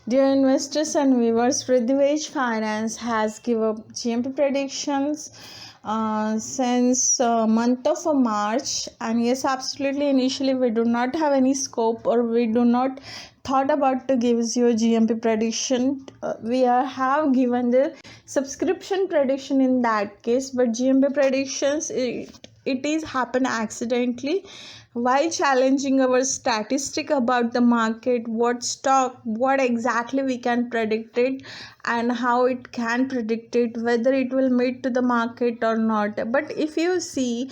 Dear investors and viewers, Prithviraj Finance has given GMP predictions since month of March, and yes, absolutely. Initially, we do not have any scope, or we do not thought about to give you a GMP prediction. Have given the subscription prediction in that case, but GMP predictions it is happen accidentally while challenging our statistic about the market, what stock, what exactly we can predict it, and how it can predict it, whether it will meet to the market or not. But if you see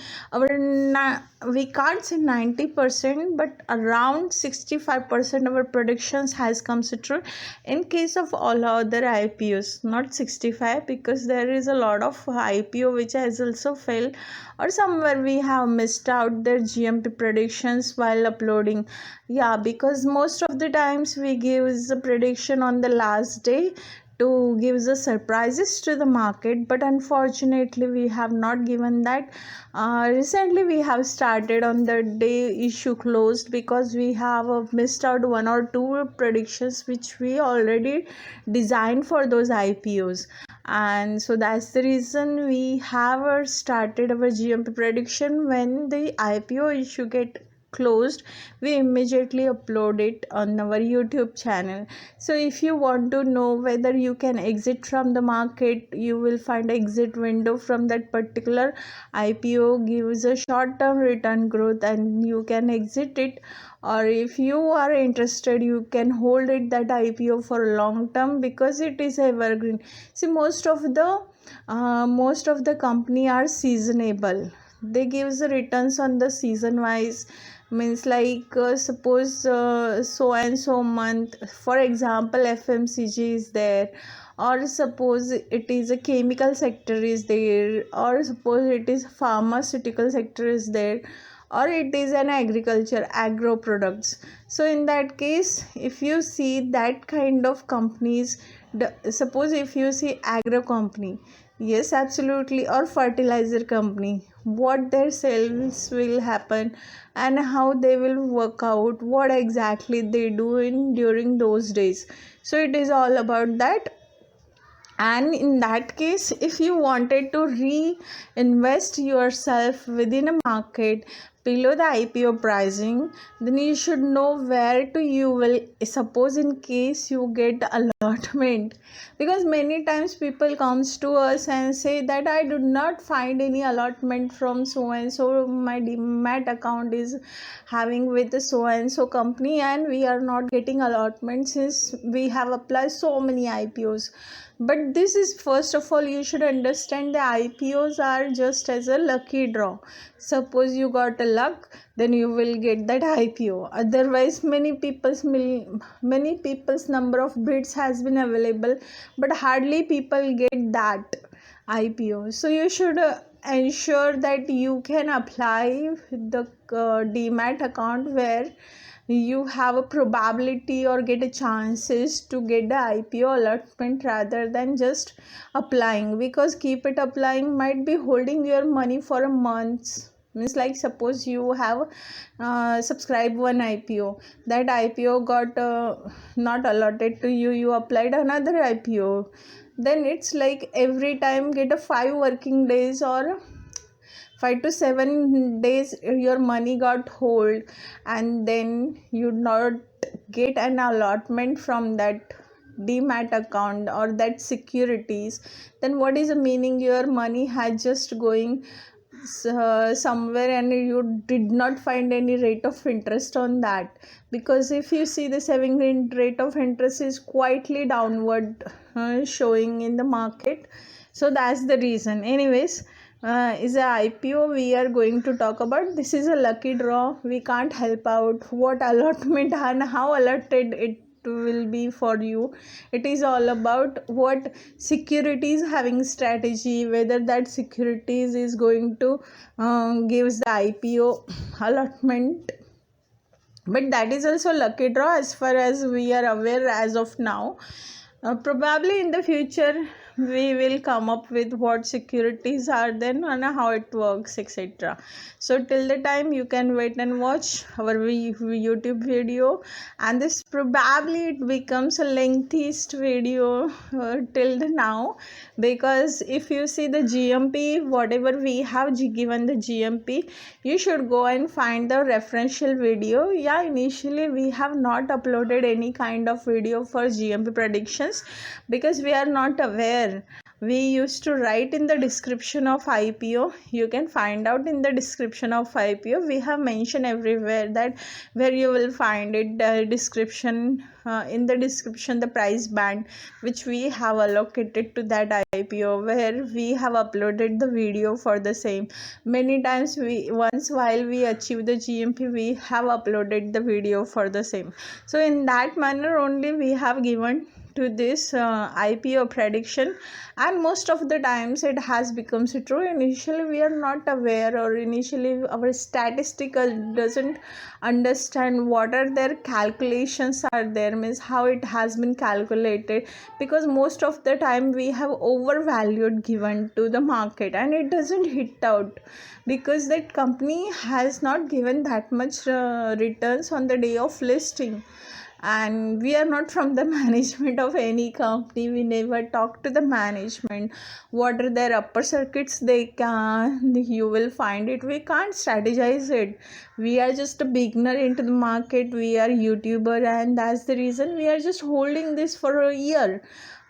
we can't say 90%, but around 65% of our predictions has come true in case of all other IPOs, not 65, because there is a lot of IPO which has also failed, or somewhere we have missed out their GMP predictions while uploading. Yeah, because most of the times we give the prediction on the last day to give the surprises to the market, but unfortunately we have not given that. Recently we have started on the day issue closed, because we have missed out one or two predictions which we already designed for those IPOs, and so that's the reason we have started our GMP prediction. When the IPO issue get closed, we immediately upload it on our YouTube channel. So if you want to know whether you can exit from the market, you will find exit window from that particular IPO gives a short term return growth, and you can exit it. Or if you are interested, you can hold it that IPO for long term, because it is evergreen. See, most of the company are seasonable. They gives the returns on the season wise, means like suppose so and so month, for example FMCG is there, or suppose it is a chemical sector is there, or suppose it is pharmaceutical sector is there, or it is an agro products. So in that case, if you see that kind of companies, suppose if you see agro company, yes, absolutely, or fertilizer company, what their sales will happen and how they will work out, what exactly they do in during those days. So it is all about that. And in that case, if you wanted to reinvest yourself within a market below the IPO pricing, then you should know where to you will, suppose in case you get allotment, because many times people comes to us and say that I do not find any allotment from so and so, my demat account is having with the so and so company, and we are not getting allotment since we have applied so many IPOs. But this is, first of all, you should understand the IPOs are just as a lucky draw. Suppose you got a luck, then you will get that IPO. Otherwise, many people's number of bids has been available, but hardly people get that IPO. So you should ensure that you can apply the demat account where you have a probability or get a chances to get the IPO allotment, rather than just applying, because keep it applying might be holding your money for a month. Means like suppose you have subscribed one IPO, that IPO got not allotted to you, you applied another IPO, then it's like every time get a 5 working days or 5 to 7 days your money got hold, and then you not get an allotment from that demat account or that securities. Then what is the meaning? Your money had just going somewhere, and you did not find any rate of interest on that, because if you see the saving rate of interest is quietly downward showing in the market. So that's the reason. Anyways, is a IPO we are going to talk about. This is a lucky draw. We can't help out what allotment and how allotted it will be for you. It is all about what securities having strategy, whether that securities is going to gives the IPO allotment. But that is also lucky draw as far as we are aware as of now. Probably in the future we will come up with what securities are then and how it works, etc. So till the time you can wait and watch our YouTube video, and this probably it becomes a lengthiest video till the now, because if you see the GMP, whatever we have given the GMP, you should go and find the referential video. Yeah, initially we have not uploaded any kind of video for GMP predictions because we are not aware. We used to write in the description of IPO. You can find out in the description of IPO. We have mentioned everywhere that where you will find it, description, in the description, the price band which we have allocated to that IPO, where we have uploaded the video for the same. Many times once while we achieve the GMP, we have uploaded the video for the same. So in that manner only we have given to this IPO prediction, and most of the times it has become true. Initially we are not aware, or initially our statistical doesn't understand what are their calculations are there, means how it has been calculated, because most of the time we have overvalued given to the market and it doesn't hit out because that company has not given that much returns on the day of listing. And we are not from the management of any company. We never talk to the management what are their upper circuits they can, you will find it. We can't strategize it. We are just a beginner into the market. We are YouTuber, and that's the reason we are just holding this for a year.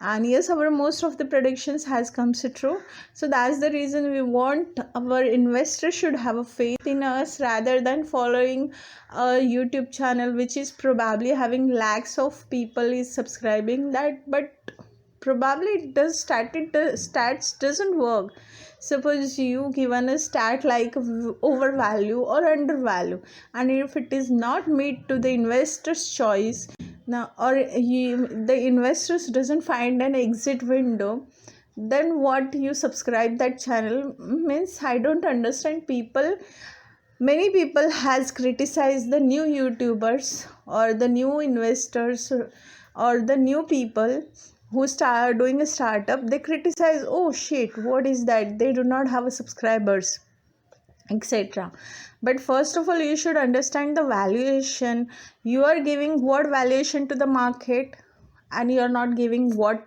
And yes, our most of the predictions has come true. So that's the reason we want our investors should have a faith in us rather than following a YouTube channel which is probably having lakhs of people is subscribing that, but probably it does stats doesn't work. Suppose you given a stat like overvalue or undervalue, and if it is not meet to the investor's choice now, or the investors doesn't find an exit window, then what you subscribe that channel, means I don't understand. Many people has criticized the new YouTubers or the new investors or the new people who start doing a startup. They criticize, oh shit, what is that, they do not have a subscribers, etc. But first of all, you should understand the valuation. You are giving what valuation to the market, and you are not giving what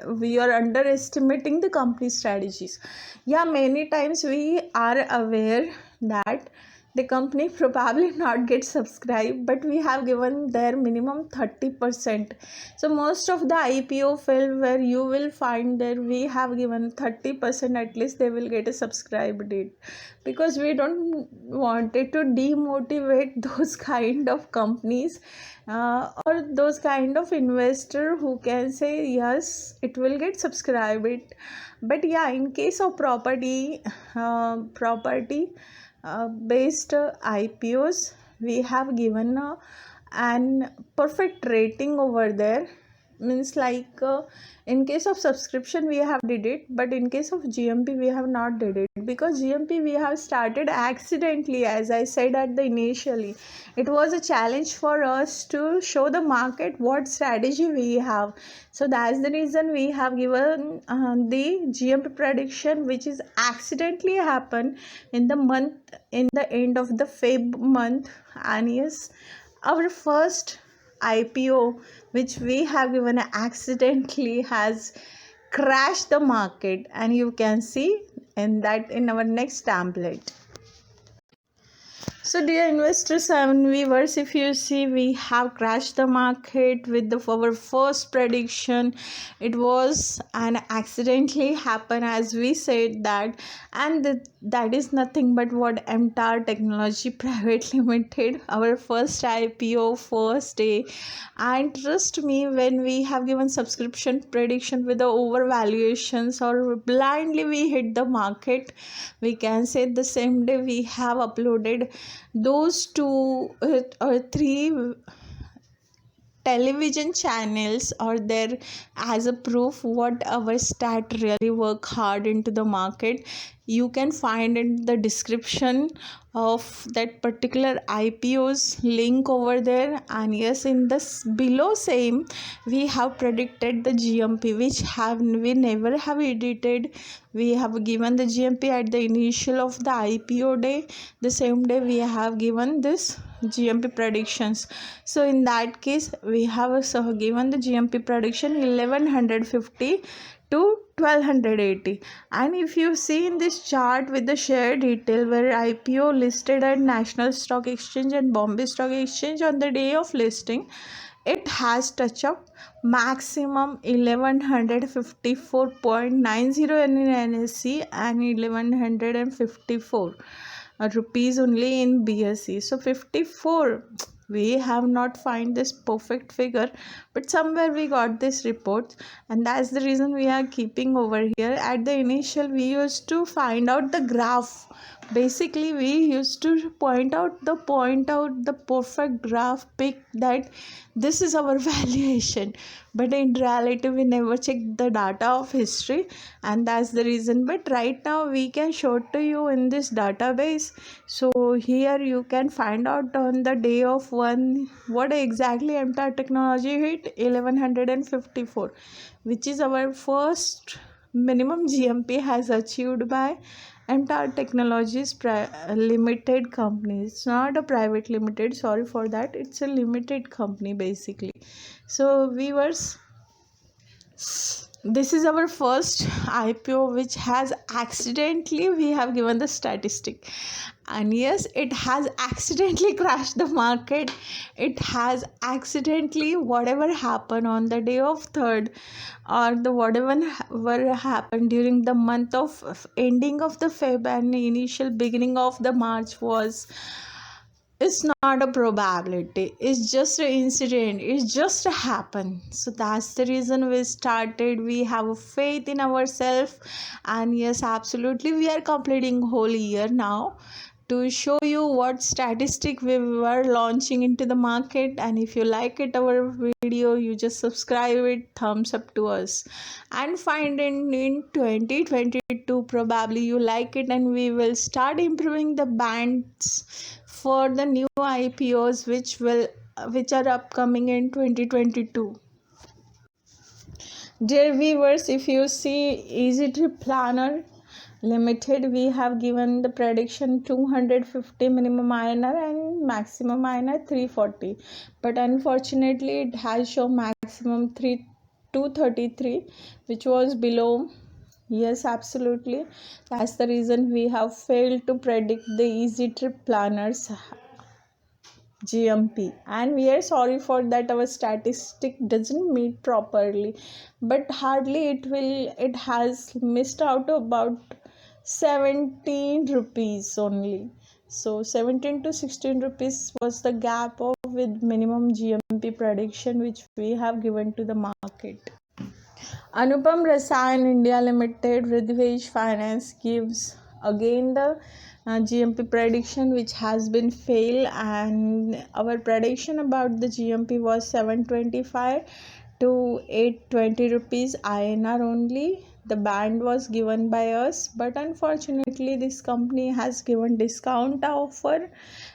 we are underestimating the company strategies. Yeah, many times we are aware that the company probably not get subscribed, but we have given their minimum 30%. So most of the IPO fail where you will find there we have given 30% at least they will get a subscribe date, because we don't wanted to demotivate those kind of companies or those kind of investor who can say yes it will get subscribed. But yeah, in case of property based IPOs, we have given an perfect rating over there. Means like in case of subscription we have did it, but in case of GMP we have not did it, because GMP we have started accidentally. As I said at the initially, it was a challenge for us to show the market what strategy we have. So that's the reason we have given the GMP prediction, which is accidentally happened in the end of the Feb month. And yes, our first IPO which we have given accidentally has crashed the market, and you can see in that in our next template. So dear investors and viewers, if you see, we have crashed the market with our first prediction. It was an accidentally happen, as we said that, and that is nothing but what MTAR Technology Private Limited, our first IPO, first day. And trust me, when we have given subscription prediction with the overvaluations or blindly we hit the market, we can say the same day we have uploaded those two or three television channels are there as a proof what our stat really work hard into the market. you can find in the description of that particular IPO's link over there. And yes, in this below same we have predicted the GMP, which have we never have edited. We have given the GMP at the initial of the IPO day. The same day we have given this GMP predictions. So in that case we have given the GMP prediction 1150 to 1280. And if you see in this chart with the share detail, where IPO listed at National Stock Exchange and Bombay Stock Exchange on the day of listing, it has touched up maximum 1154.90 in NSE and 1154 rupees only in BSE. So 54, we have not find this perfect figure, but somewhere we got this report, and that's the reason we are keeping over here. At the initial we used to find out the graph. Basically we used to point out the perfect graph pick that this is our valuation, but in reality we never check the data of history, and that's the reason. But right now we can show to you in this database. So here you can find out on the day of one what exactly MTAR Technology hit 1154, which is our first minimum GMP has achieved by MTAR Technologies limited company. It's not a private limited, sorry for that, it's a limited company basically. So viewers, this is our first IPO which has accidentally, we have given the statistic, and yes, it has accidentally crashed the market. It has accidentally, whatever happened on the day of 3rd, or the whatever happened during the month of ending of the Feb and initial beginning of the March, was, it's not a probability, it's just an incident, it's just a happen. So that's the reason we started, we have a faith in ourselves. And yes, absolutely, we are completing whole year now to show you what statistic we were launching into the market. And if you like it our video, you just subscribe it, thumbs up to us, and find in 2022 probably you like it, and we will start improving the bands for the new IPOs which are upcoming in 2022. Dear viewers, if you see EasyTrip Planner Limited, we have given the prediction 250 minimum INR and maximum INR 340, but unfortunately it has shown maximum 233, which was below. Yes, absolutely, that's the reason we have failed to predict the EasyTrip Planners GMP, and we are sorry for that our statistic doesn't meet properly, but hardly it has missed out about 17 rupees only. So 17 to 16 rupees was the gap of with minimum GMP prediction which we have given to the market. Anupam Rasayan India Limited Ridhvej Finance gives again the GMP prediction which has been failed, and our prediction about the GMP was 725 to 820 rupees INR only. The band was given by us, but unfortunately this company has given discount offer,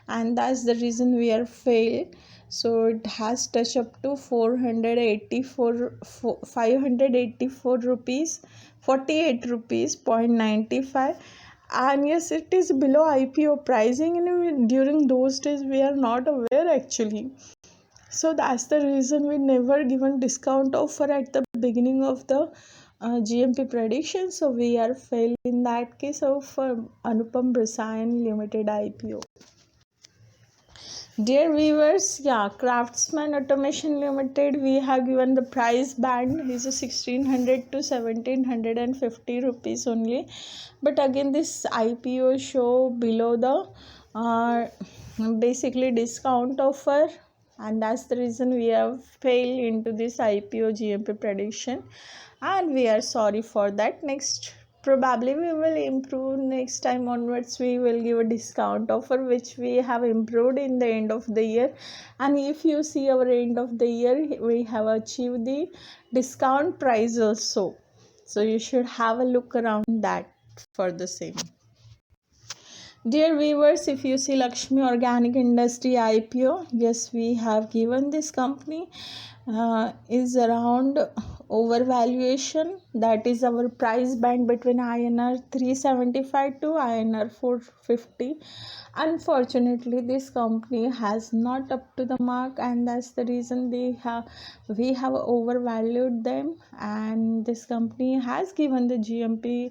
and that's the reason we are failed. So it has touched up to 584 rupees 48 rupees 0.95, and yes, it is below IPO pricing, and during those days we are not aware actually. So that's the reason we never given discount offer at the beginning of the GMP prediction. So we are failed in that case of Anupam Rasayan Limited IPO. Dear viewers, yeah, Craftsman Automation Limited, we have given the price band is 1600 to 1750 rupees only, but again this IPO show below the basically discount offer, and that's the reason we have failed into this IPO GMP prediction, and we are sorry for that. Next, probably we will improve next time onwards, we will give a discount offer which we have improved in the end of the year. And if you see our end of the year, we have achieved the discount price also, so you should have a look around that. for the same. Dear viewers, if you see Lakshmi Organic Industry IPO, yes, we have given this company is around overvaluation. That is our price band between INR 375 to INR 450. Unfortunately, this company has not up to the mark, and that's the reason we have overvalued them. And this company has given the GMP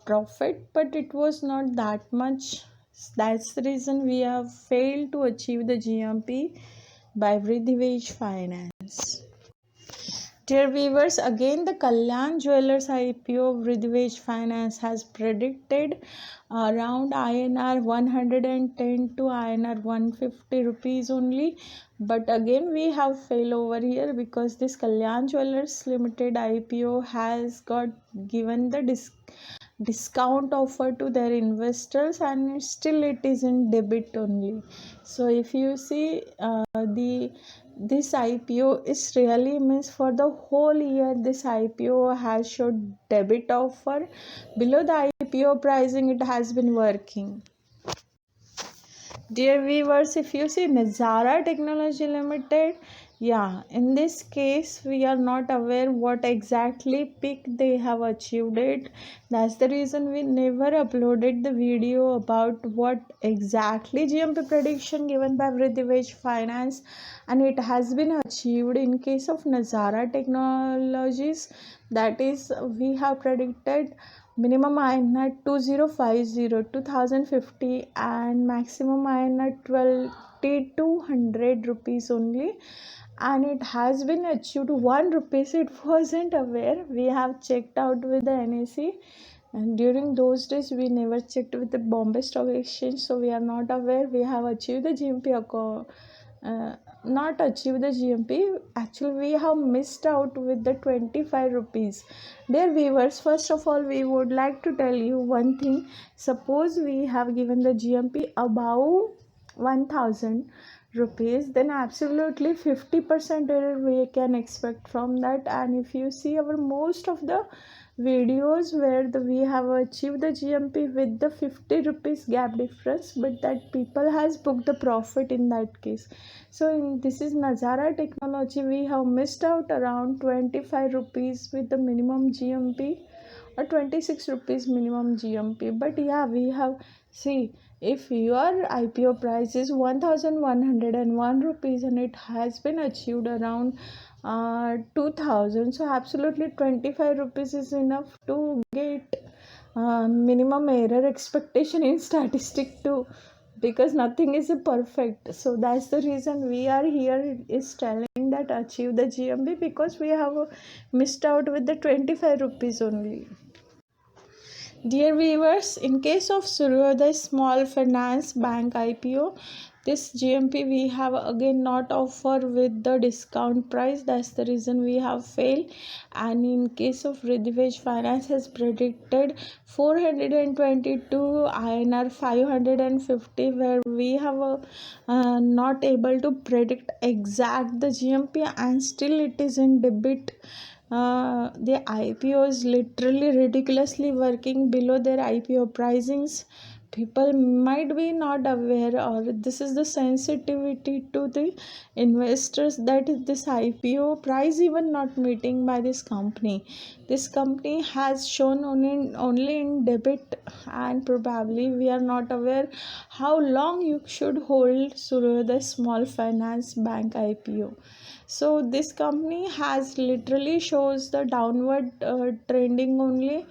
profit, but it was not that much. That's the reason we have failed to achieve the GMP by Vridhi Finance. Dear viewers, again the Kalyan Jewelers IPO Vridhi Finance has predicted around INR 110 to INR 150 rupees only, but again we have failed over here because this Kalyan Jewelers Limited IPO has got given the discount offer to their investors, and still it is in debit only. So if you see the this IPO is really means for the whole year this IPO has showed debit offer. Below the IPO pricing it has been working. Dear viewers, if you see Nazara Technology Limited, yeah, in this case we are not aware what exactly peak they have achieved it. That's the reason we never uploaded the video about what exactly GMP prediction given by Vridhi Finance, and it has been achieved. In case of Nazara Technologies, that is we have predicted minimum INR 2050 and maximum INR 2200 rupees only, and it has been achieved 1 rupees. It wasn't aware. We have checked out with the NSE, and during those days we never checked with the Bombay Stock Exchange, so we are not aware we have achieved the GMP not achieve the GMP. Actually we have missed out with the 25 rupees. Dear viewers, first of all we would like to tell you one thing. Suppose we have given the GMP above 1000 rupees, then absolutely 50% error we can expect from that. And if you see our most of the videos where we have achieved the GMP with the 50 rupees gap difference, but that people has booked the profit in that case. So this is Nazara Technology. We have missed out around 25 rupees with the minimum GMP or 26 rupees minimum GMP. But yeah, we have see, if your IPO price is 1101 rupees and it has been achieved around 2000, so absolutely 25 rupees is enough to get minimum error expectation in statistic too, because nothing is perfect. So that's the reason we are here is telling that achieve the GMP, because we have missed out with the 25 rupees only. Dear viewers, in case of Suryodaya Small Finance Bank IPO, this GMP we have again not offer with the discount price. That's the reason we have failed. And in case of Vridhi Finance has predicted 422 INR 550, where we have not able to predict exact the GMP, and still it is in debit. The IPO is literally ridiculously working below their IPO pricings. People might be not aware, or this is the sensitivity to the investors, that this IPO price even not meeting by this company. This company has shown only in debit, and probably we are not aware how long you should hold Suryodaya Small Finance Bank IPO. So this company has literally shows the downward trending only.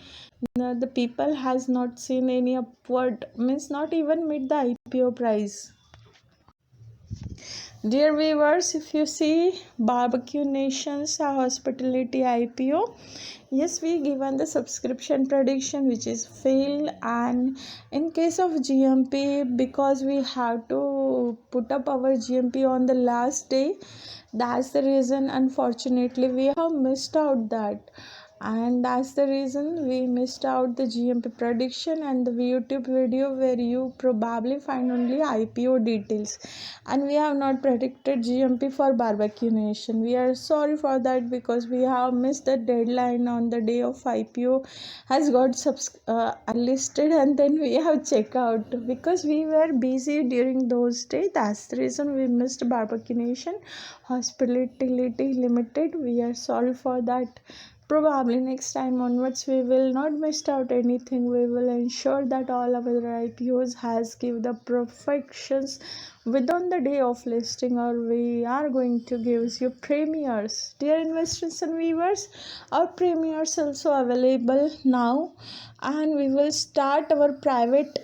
The people has not seen any upward, means not even meet the IPO price. Dear viewers, if you see Barbecue Nations Hospitality IPO, yes, we given the subscription prediction which is failed. And in case of GMP, because we have to put up our GMP on the last day, that's the reason unfortunately we have missed out that. and that's the reason we missed out the GMP prediction and the YouTube video where you probably find only IPO details, and we have not predicted GMP for Barbecue Nation. We are sorry for that because we have missed the deadline on the day of IPO has got listed, and then we have checked out because we were busy during those days. That's the reason we missed Barbecue Nation Hospitality Limited. We are sorry for that. Probably next time onwards we will not miss out anything. We will ensure that all our IPOs has give the perfections within the day of listing, or we are going to give you premieres. Dear investors and viewers, our premieres also available now, and we will start our private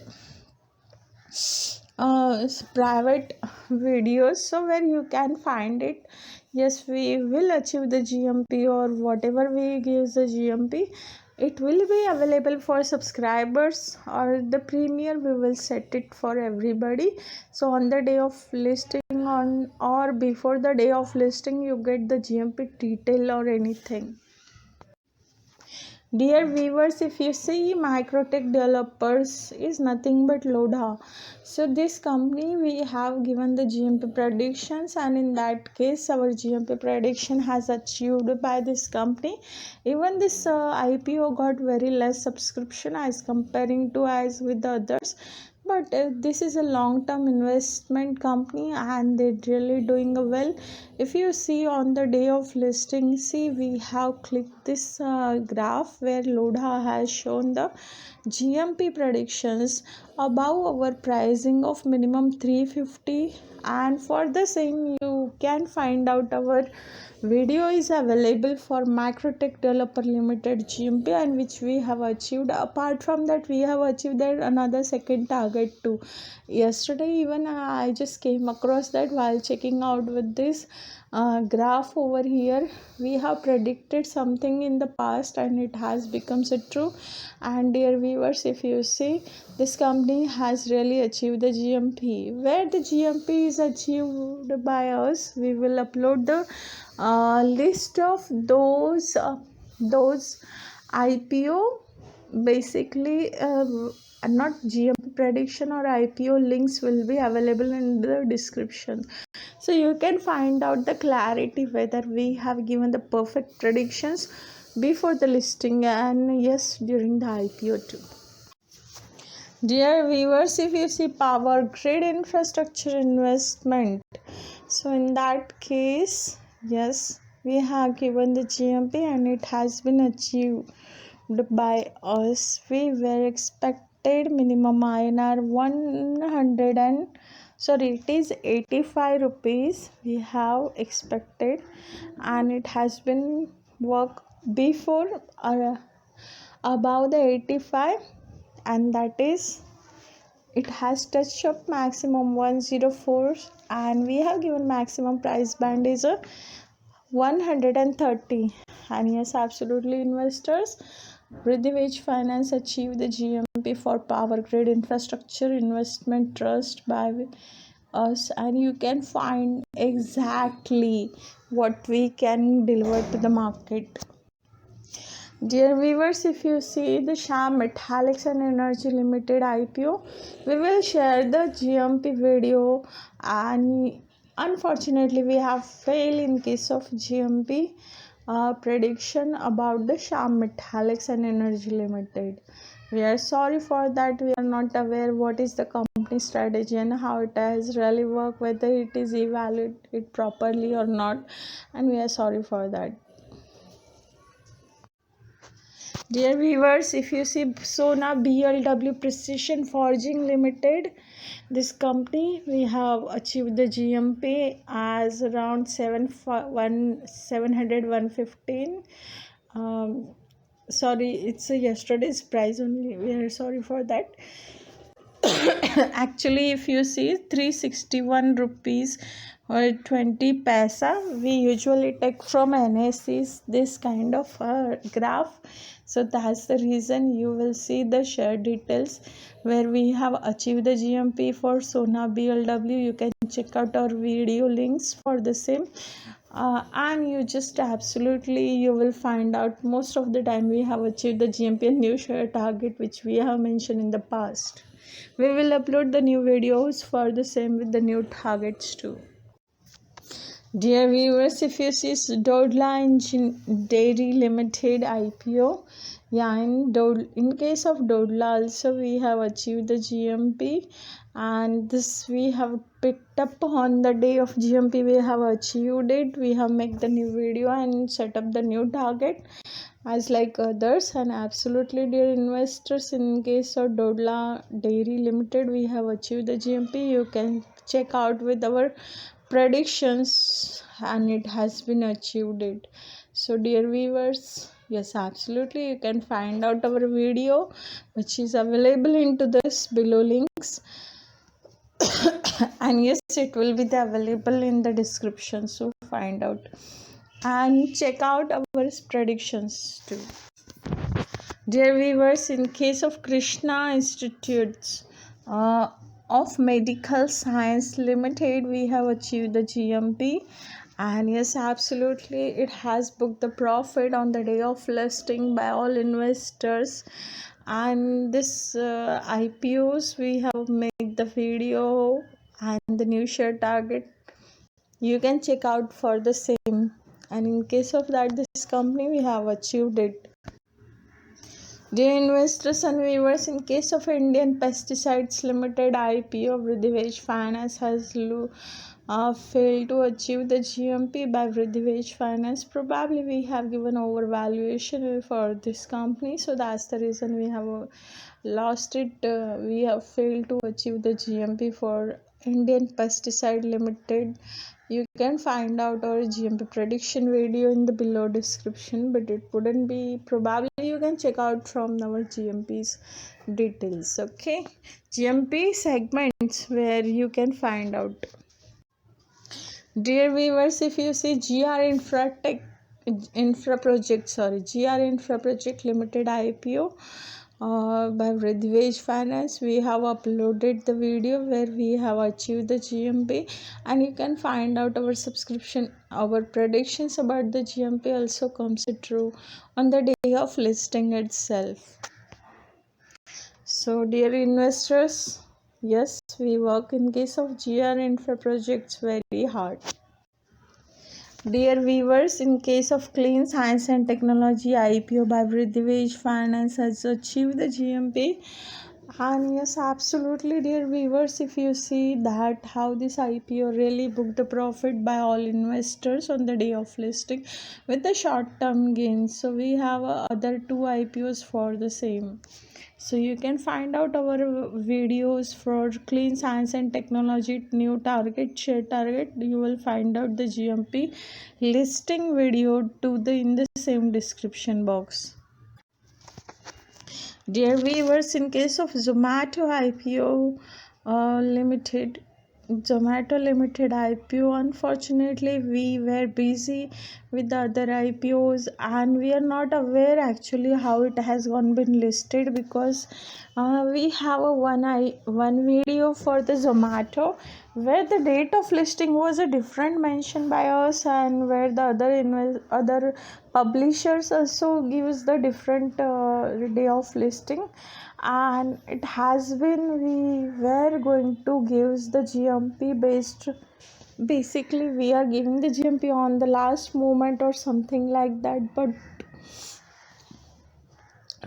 videos, so where you can find it. Yes, we will achieve the GMP, or whatever we give the GMP, it will be available for subscribers, or the premiere we will set it for everybody. So on the day of listing on or before the day of listing, you get the GMP detail or anything. Dear viewers, if you see, Microtech Developers is nothing but Lodha. So this company we have given the GMP predictions, and in that case our GMP prediction has achieved by this company. Even this IPO got very less subscription as comparing to as with the others, but this is a long term investment company and they're really doing well. If you see on the day of listing, see, we have clicked this graph where Lodha has shown the GMP predictions above our pricing of minimum 350, and for the same you can find out our video is available for Microtech Developer Limited GMP, and which we have achieved. Apart from that, we have achieved that another second target too. Yesterday even I just came across that while checking out with this graph over here. We have predicted something in the past and it has become so true. And dear viewers, if you see, this company has really achieved the GMP. Where the GMP is achieved by us, we will upload the list of those IPO, basically not GMP prediction or IPO links will be available in the description, so you can find out the clarity whether we have given the perfect predictions before the listing and yes during the IPO too. Dear viewers, if you see Power Grid Infrastructure Investment, so in that case, yes, we have given the GMP and it has been achieved by us. We were expected minimum INR 100 and it is 85 rupees we have expected, and it has been work before above the 85, and that is it has touched up maximum 104, and we have given maximum price band is a 130. And yes, absolutely investors, Riddhi Veg Finance achieved the GMP for Power Grid Infrastructure Investment Trust by us, and you can find exactly what we can deliver to the market. Dear viewers, if you see the Shyam Metallics and Energy Limited IPO, we will share the GMP video, and unfortunately we have failed in case of GMP prediction about the Shyam Metallics and Energy Limited. We are sorry for that. We are not aware what is the company strategy and how it has really worked, whether it is evaluated properly or not, and we are sorry for that. Dear viewers, if you see Sona BLW Precision Forging Limited, this company we have achieved the GMP as around 115. Sorry, it's yesterday's price only. We are sorry for that. Actually, if you see 361 rupees or 20 paisa, we usually take from NSE's this kind of graph. So that's the reason you will see the share details where we have achieved the GMP for Sona BLW. You can check out our video links for the same. And you just absolutely you will find out most of the time we have achieved the GMP and new share target which we have mentioned in the past. We will upload the new videos for the same with the new targets too. Dear viewers, if you see Dodla Dairy Limited IPO, yeah, in case of Dodla also we have achieved the GMP, and this we have picked up on the day of GMP. We have achieved it. We have made the new video and set up the new target as like others. And absolutely, dear investors, in case of Dodla Dairy Limited, we have achieved the GMP. You can check out with our predictions and it has been achieved it. So dear viewers, yes, absolutely, you can find out our video which is available into this below links and yes, it will be available in the description, so find out and check out our predictions too. Dear viewers, in case of Krishna Institutes of Medical Science Limited, we have achieved the GMP. And yes, absolutely, it has booked the profit on the day of listing by all investors. And this IPOs, we have made the video and the new share target. You can check out for the same. And in case of that, this company, we have achieved it. Dear investors and viewers, in case of Indian Pesticides Limited IPO, Vridhivaj Finance has failed to achieve the GMP by Vridhivaj Finance. Probably we have given overvaluation for this company, so that's the reason we have lost it. We have failed to achieve the GMP for Indian Pesticide Limited. You can find out our GMP prediction video in the below description, but it wouldn't be probably you can check out from our GMP's details. Okay, GMP segments where you can find out. Dear viewers, if you see GR Infra Project Limited IPO by Vridhivaj Finance, we have uploaded the video where we have achieved the GMP, and you can find out our subscription. Our predictions about the GMP also comes true on the day of listing itself. So dear investors, yes, we work in case of GR Infra projects very hard. Dear viewers, in case of Clean Science and Technology IPO by Vridhivaj Finance has achieved the GMP. And yes, absolutely, dear viewers, if you see that how this IPO really booked the profit by all investors on the day of listing with the short-term gains. So we have other two IPOs for the same. So you can find out our videos for Clean Science and Technology new target share target. You will find out the GMP listing video to the in the same description box. Dear viewers, in case of Zomato IPO Limited, Zomato Limited IPO, unfortunately we were busy with the other IPOs and we are not aware actually how it has been listed, because we have one video for the Zomato where the date of listing was a different mention by us, and where the other publishers also gives the different day of listing, and it has been we were going to give the GMP based. Basically we are giving the GMP on the last moment or something like that, but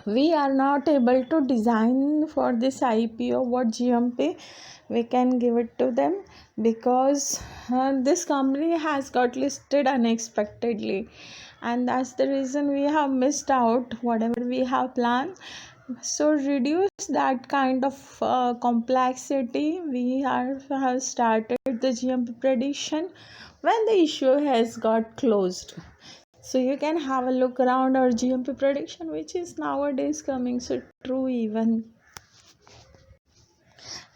we are not able to design for this IPO what GMP we can give it to them, because this company has got listed unexpectedly, and that's the reason we have missed out whatever we have planned. So reduce that kind of complexity, we have started the GMP prediction when the issue has got closed. So you can have a look around our GMP prediction, which is nowadays coming so true even.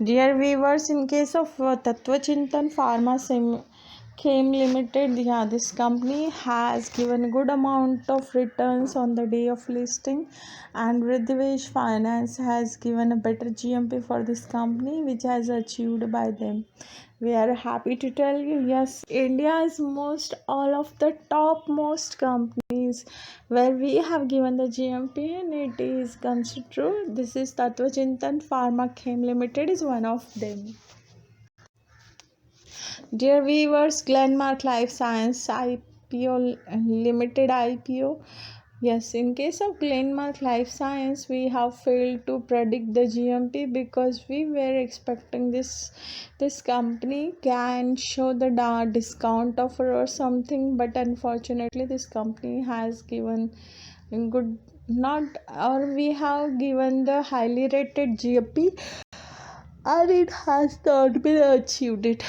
Dear viewers, in case of Tattva Chintan Pharma Chem Limited, yeah, this company has given a good amount of returns on the day of listing, and Vridhivaj Finance has given a better GMP for this company, which has achieved by them. we are happy to tell you, yes, India is most all of the topmost companies where we have given the GMP and it is comes true. This is Tatva Chintan Pharma Chem Limited is one of them. Dear viewers, Glenmark Life Science IPO Limited IPO. Yes, in case of Glenmark Life Science, we have failed to predict the GMP because we were expecting this company can show the discount offer or something, but unfortunately, this company has given good not or we have given the highly rated GMP and it has not been achieved it.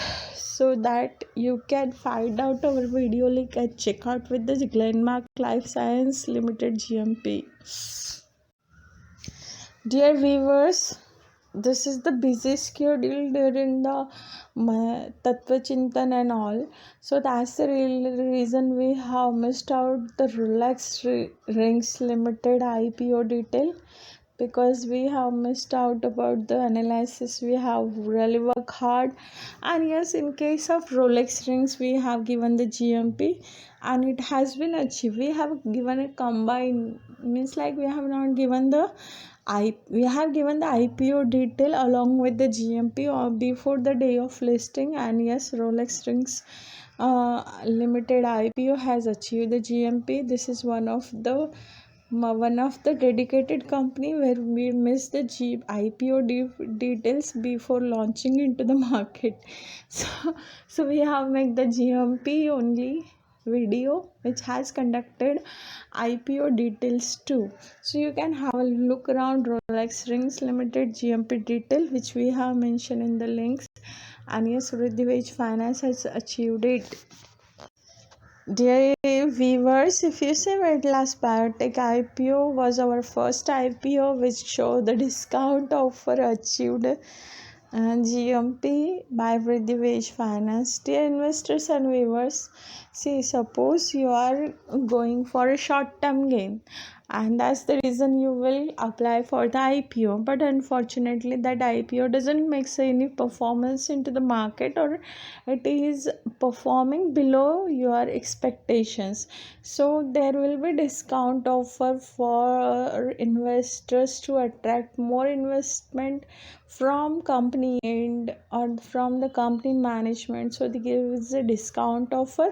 So that you can find out our video link and check out with the Glenmark Life Science Limited GMP. Dear viewers, this is the busy schedule during the Tattva Chintan and all. So that's the real reason we have missed out the Rolex Rings Limited IPO detail, because we have missed out about the analysis. We have really worked hard, and yes, in case of Rolex rings we have given the GMP and it has been achieved. We have given a combined, means like we have not given the we have given the IPO detail along with the GMP or before the day of listing, and yes, Rolex rings limited IPO has achieved the GMP. This is one of the dedicated company where we miss the IPO details before launching into the market. So we have made the GMP only video which has conducted IPO details too. So you can have a look around Rolex Rings Limited GMP detail which we have mentioned in the links. And yes, Riddhi Veg Finance has achieved it. Dear viewers, if you say Medlast Biotech IPO was our first IPO which showed the discount offer achieved GMP by Riddhi Veg Finance. Dear investors and viewers, see, suppose you are going for a short-term gain and that's the reason you will apply for the IPO, but unfortunately that IPO doesn't make any performance into the market, or it is performing below your expectations. So there will be discount offer for investors to attract more investment from company end or from the company management. So they give a discount offer,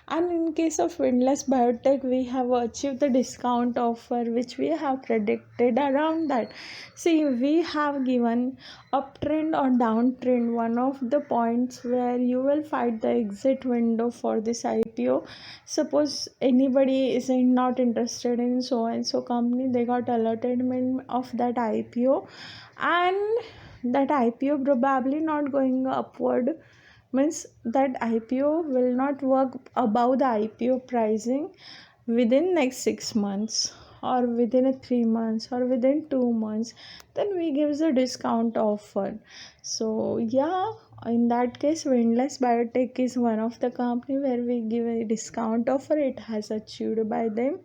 and in case of Windlass Biotech we have achieved the discount offer which we have predicted around that. See, we have given uptrend or downtrend one of the points where you will find the exit window for this IPO. Suppose anybody is not interested in so and so company, they got allotment of that IPO, and that IPO probably not going upward, means that IPO will not work above the IPO pricing within next 6 months or within 3 months or within 2 months, then we give the discount offer. So yeah, in that case Windlass Biotech is one of the company where we give a discount offer. It has achieved by them,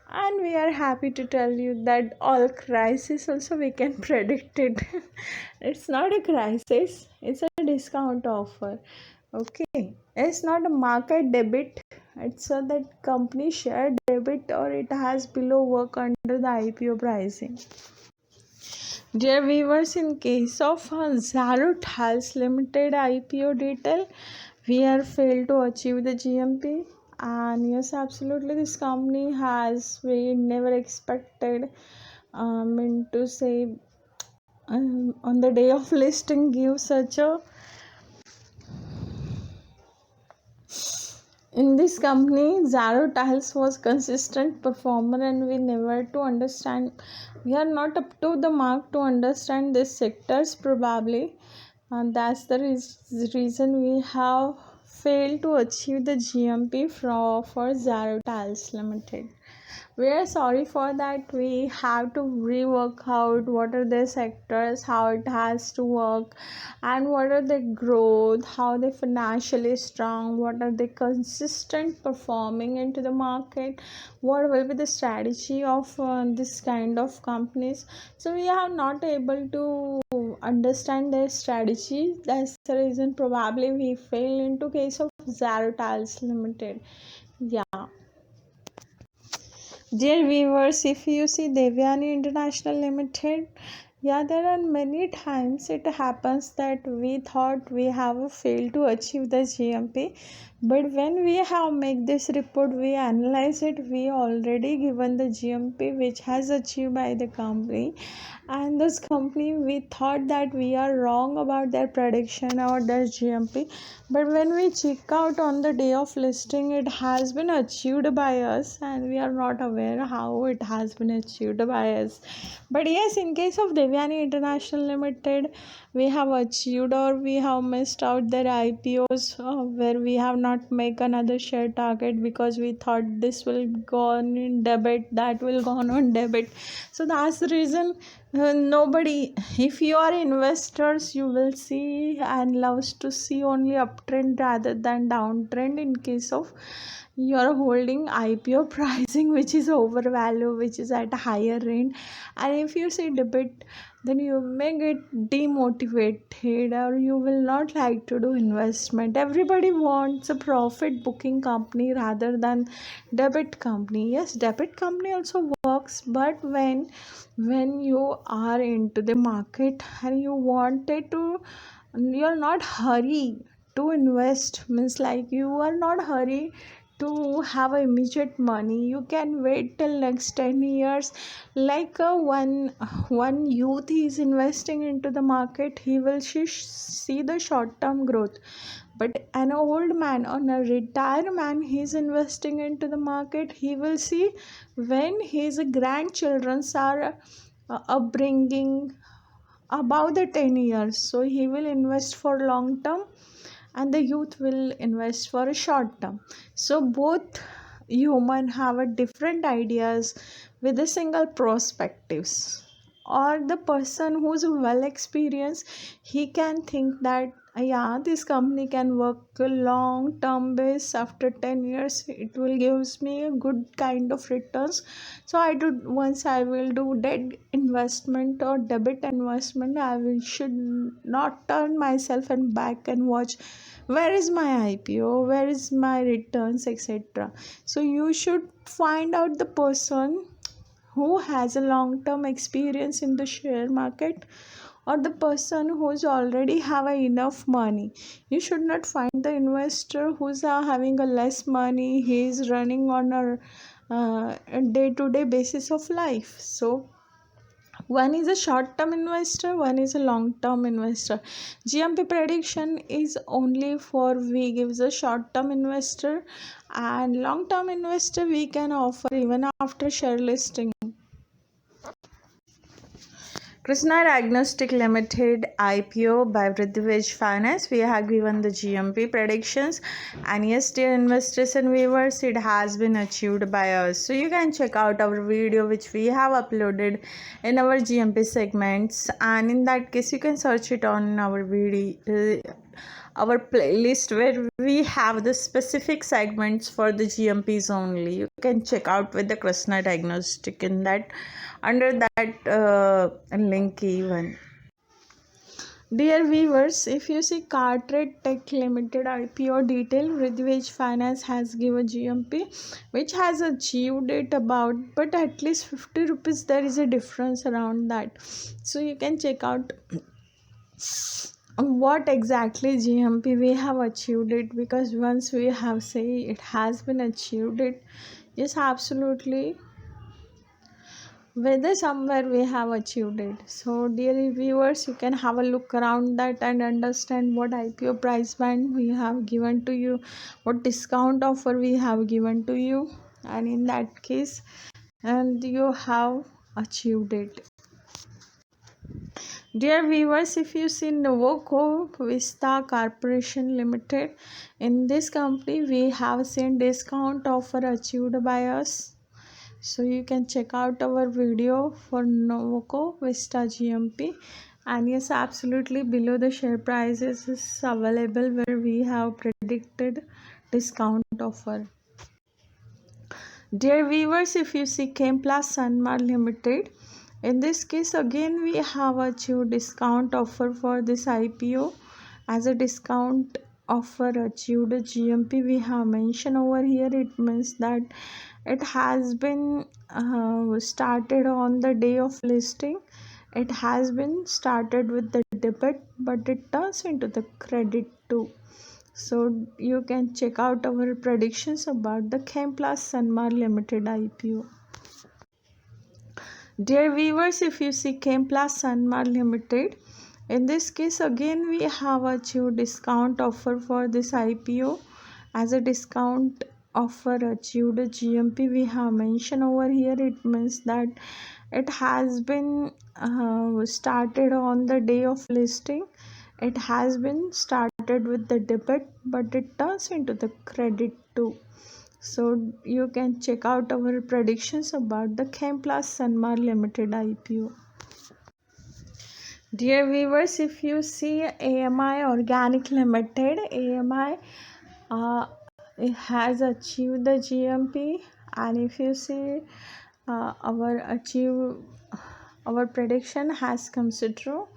and we are happy to tell you that all crisis also we can predict it. It's not a crisis, it's a discount offer. Okay, it's not a market debit, it's a that company share debit, or it has below work under the IPO pricing. Dear viewers, in case of Zaro Tiles Limited IPO detail, we are failed to achieve the GMP, and yes, absolutely this company has, we never expected to say on the day of listing give such a, in this company Zaro Tiles was consistent performer, and we never to understand, we are not up to the mark to understand these sectors probably, and that's the reason we have failed to achieve the GMP for Zero Tiles Limited. We are sorry for that. We have to rework out what are the sectors, how it has to work, and what are the growth, how they financially strong, what are they consistent performing into the market, what will be the strategy of this kind of companies. So we are not able to understand their strategy. That's the reason probably we fail into case of Zero Tiles Limited. Yeah. Dear viewers, if you see Devyani International Limited, yeah, there are many times it happens that we thought we have failed to achieve the GMP, but when we have make this report, we analyze it, we already given the GMP which has achieved by the company, and this company we thought that we are wrong about their prediction or their GMP, but when we check out on the day of listing, it has been achieved by us, and we are not aware how it has been achieved by us. But yes, in case of Devyani International Limited, we have achieved or we have missed out their IPOs where we have not make another share target because we thought this will go on in debit, that will go on debit. So that's the reason nobody, if you are investors, you will see and loves to see only uptrend rather than downtrend in case of you are holding IPO pricing which is overvalued, which is at a higher rate, and if you see debit, then you may get demotivated or you will not like to do investment. Everybody wants a profit booking company rather than debit company. Yes, debit company also works, but when you are into the market and you wanted to, you're not hurry to invest, means like you are not hurry to have immediate money, you can wait till next 10 years. Like one youth is investing into the market, he will see the short term growth, but an old man or a retired man, he's investing into the market, he will see when his grandchildren are upbringing about the 10 years, so he will invest for long term and the youth will invest for a short term. So both human have a different ideas with a single perspectives, or the person who's well experienced, he can think that yeah, this company can work a long term base, after 10 years it will gives me a good kind of returns, so I do, once I will do debt investment or debit investment, I will should not turn myself and back and watch where is my IPO, where is my returns, etc. So you should find out the person who has a long term experience in the share market, or the person who's already have enough money. You should not find the investor who's having a less money, he is running on a day-to-day basis of life. So one is a short term investor, one is a long term investor. GMP prediction is only for we gives a short term investor, and long term investor we can offer even after share listing. Krishna Diagnostic Limited IPO by Vridhivij Finance. We have given the GMP predictions, and yes, dear investors and viewers, it has been achieved by us. So you can check out our video which we have uploaded in our GMP segments, and in that case you can search it on our video. Our playlist where we have the specific segments for the GMPs only. You can check out with the Krishna Diagnostic in that, under that link even. Dear viewers, if you see Carteret Tech Limited IPO detail, Vridhivij Finance has given GMP which has achieved it about, but at least 50 rupees there is a difference around that. So you can check out what exactly GMP we have achieved it, because once we have say it has been achieved it, yes, absolutely, whether somewhere we have achieved it. So dear viewers, you can have a look around that and understand what IPO price band we have given to you, what discount offer we have given to you, and in that case, and you have achieved it. Dear viewers, if you see Novoco Vista Corporation Limited, in this company we have seen discount offer achieved by us. So you can check out our video for Novoco Vista GMP. And yes, absolutely below the share prices is available where we have predicted discount offer. Dear viewers, if you see Chemplast Sanmar Limited, in this case again we have achieved discount offer for this IPO. As a discount offer achieved GMP we have mentioned over here, it means that it has been started on the day of listing. It has been started with the debit, but it turns into the credit too. So you can check out our predictions about the Chemplast Sanmar Limited IPO. Dear viewers, if you see Chemplast Sanmar Limited, in this case again we have achieved discount offer for this IPO. As a discount offer achieved GMP we have mentioned over here, it means that it has been started on the day of listing. It has been started with the debit, but it turns into the credit too. So you can check out our predictions about the Chemplast Sanmar Limited IPO. Dear viewers, if you see AMI Organic Limited, AMI it has achieved the GMP, and if you see our prediction has come true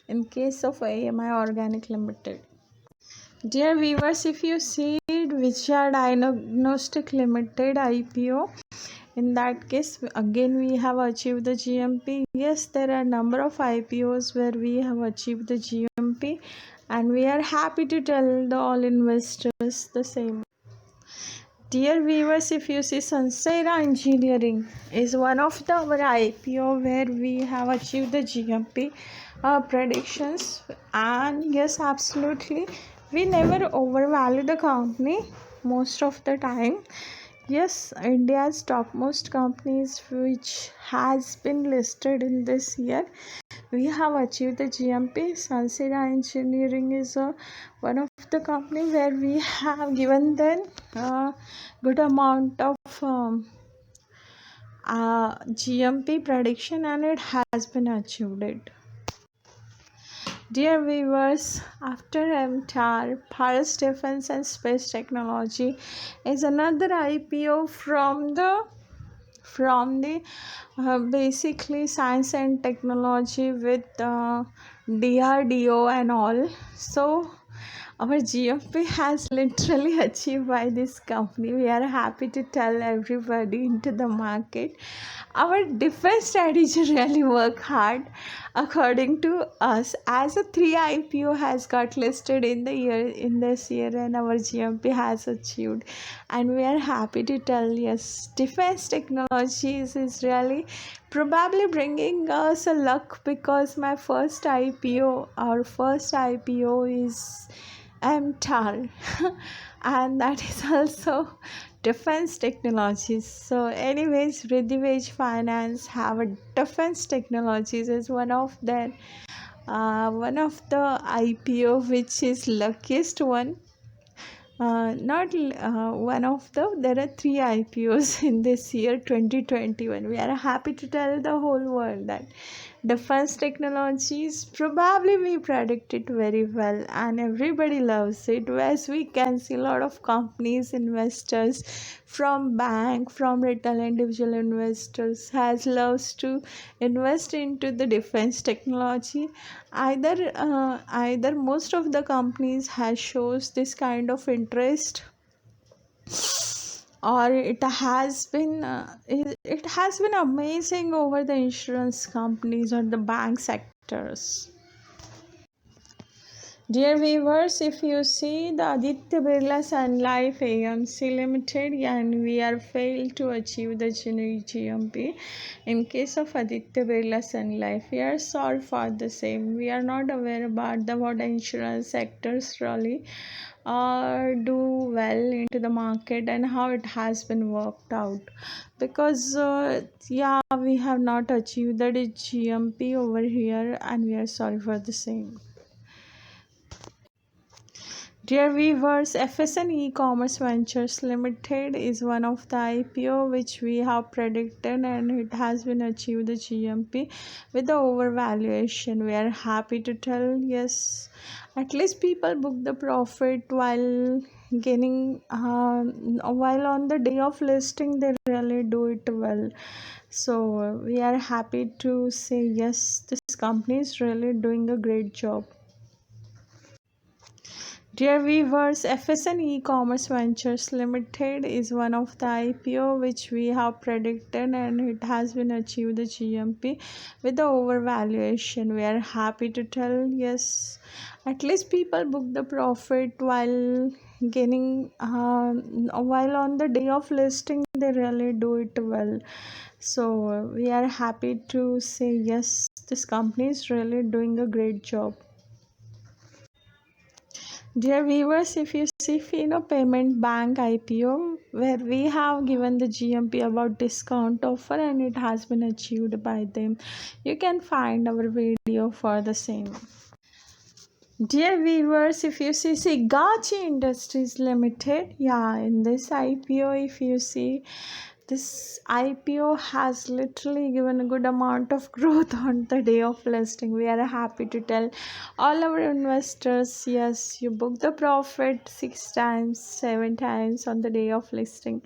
in case of AMI Organic Limited. Dear viewers, if you see Vijaya Diagnostic Limited IPO, in that case again we have achieved the GMP. Yes, there are a number of IPOs where we have achieved the GMP, and we are happy to tell all investors the same. Dear viewers, if you see Sansera Engineering is one of our IPO where we have achieved the GMP predictions, and yes, absolutely we never overvalue the company most of the time. Yes, India's topmost companies which has been listed in this year, we have achieved the GMP. Sansera Engineering is one of the company where we have given them good amount of GMP prediction, and it has been achieved it. Dear viewers, after MTAR, Paris Defense and Space Technology is another IPO from the basically science and technology with DRDO and all. So our GMP has literally achieved by this company. We are happy to tell everybody into the market. Our defense strategy really work hard according to us, as a 3 IPO has got listed in this year, and our GMP has achieved, and we are happy to tell, yes, defense technologies is really probably bringing us a luck, because our first IPO is MTAR and that is also defense technologies. So anyways, Riddhi Finance have a defense technologies as one of the IPO which is luckiest one. Not one of the There are 3 IPOs in this year 2021. We are happy to tell the whole world that defense technologies probably we predict it very well, and everybody loves it. As we can see, a lot of companies, investors from bank, from retail individual investors has loves to invest into the defense technology. Either most of the companies has shows this kind of interest, or it has been amazing over the insurance companies or the bank sectors. Dear viewers, if you see the Aditya Birla Sun Life AMC Limited, and we are failed to achieve the GMP. In case of Aditya Birla Sun Life, we are sorry for the same. We are not aware about the insurance sectors really. do well into the market and how it has been worked out, because yeah, we have not achieved that GMP over here and we are sorry for the same. Dear viewers, FSN E-Commerce Ventures Limited is one of the IPO which we have predicted, and it has been achieved the GMP with the overvaluation. We are happy to tell, yes, at least people book the profit while gaining, while on the day of listing they really do it well. So we are happy to say, yes, this company is really doing a great job. Dear viewers, FSN E-Commerce Ventures Limited is one of the IPO which we have predicted, and it has been achieved the GMP with the overvaluation. We are happy to tell, yes, at least people book the profit while gaining, while on the day of listing they really do it well. So we are happy to say, yes, this company is really doing a great job. Dear viewers, if you see Fino Payment Bank IPO, where we have given the GMP about discount offer and it has been achieved by them, you can find our video for the same. Dear viewers, if you see Sigachi Industries Limited, yeah, in this IPO, if you see, this IPO has literally given a good amount of growth on the day of listing. We are happy to tell all our investors, yes, you book the profit 6 times, 7 times on the day of listing.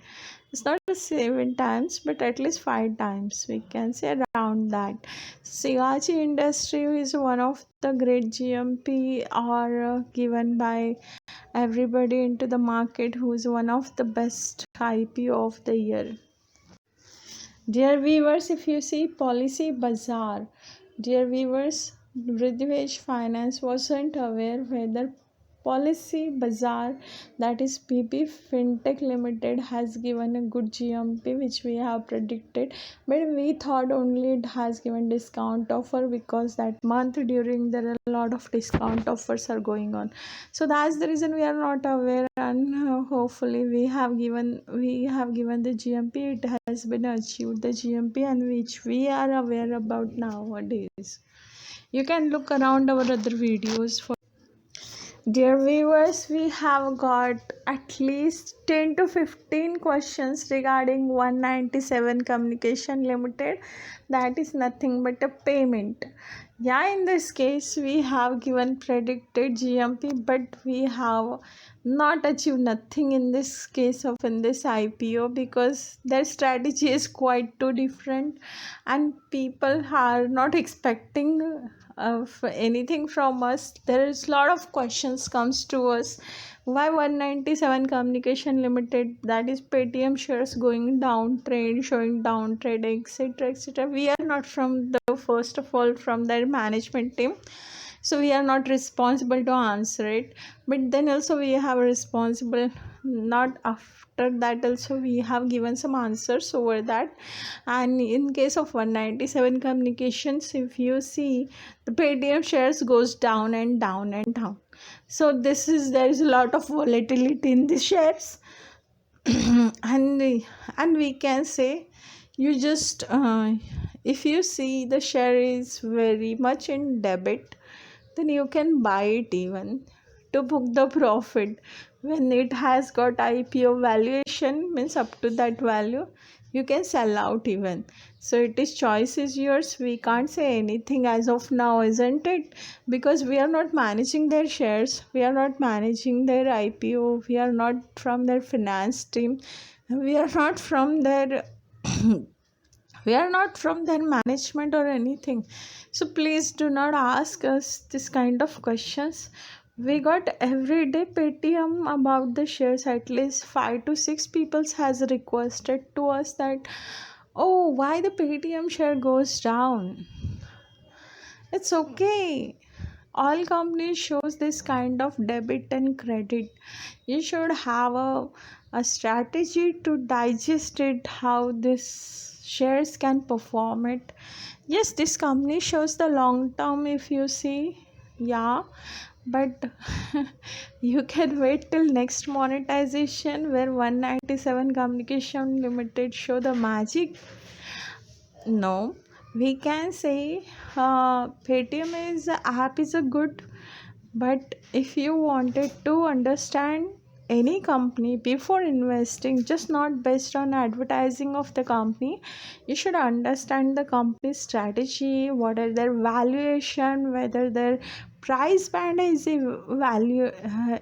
It's not the 7 times, but at least 5 times, we can say around that. Sigachi Industry is one of the great GMP are given by everybody into the market, who is one of the best IPO of the year. Dear viewers, if you see Policy Bazaar, dear viewers, Ridhvesh Finance wasn't aware whether Policy Bazaar, that is PP Fintech Limited, has given a good GMP which we have predicted, but we thought only it has given discount offer because that month during there are a lot of discount offers are going on. So that's the reason we are not aware, and hopefully we have given the GMP. It has been achieved the GMP, and which we are aware about nowadays. You can look around our other videos for. Dear viewers, we have got at least 10 to 15 questions regarding 197 Communication Limited. That is nothing but a payment. Yeah, in this case, we have given predicted GMP, but we have not achieved nothing in this case of in this IPO, because their strategy is quite too different and people are not expecting of anything from us. There is a lot of questions comes to us, why 197 Communication Limited, that is Paytm, shares going down trade, showing down trade, etc, etc. We are not from the, first of all, from their management team, so we are not responsible to answer it, but then also we have a responsible, not after that also we have given some answers over that. And in case of 197 Communications, if you see, the Paytm shares goes down and down and down, so this is, there is a lot of volatility in the shares. and we can say, you just if you see the share is very much in debit, then you can buy it even to book the profit. When it has got IPO valuation, means up to that value, you can sell out even. So it is, choice is yours. We can't say anything as of now, isn't it? Because we are not managing their shares, we are not managing their IPO, we are not from their finance team, we are not from their we are not from their management or anything. So please do not ask us this kind of questions. We got every day Paytm about the shares. At least 5 to 6 people has requested to us that, oh, why the Paytm share goes down. It's okay, all companies shows this kind of debit and credit. You should have a strategy to digest it, how this shares can perform it. Yes, this company shows the long term, if you see, yeah, but you can wait till next monetization where 197 Communication Limited show the magic. No, we can say Paytm is a app is a good, but if you wanted to understand any company before investing, just not based on advertising of the company, you should understand the company's strategy, what are their valuation, whether their price band is a value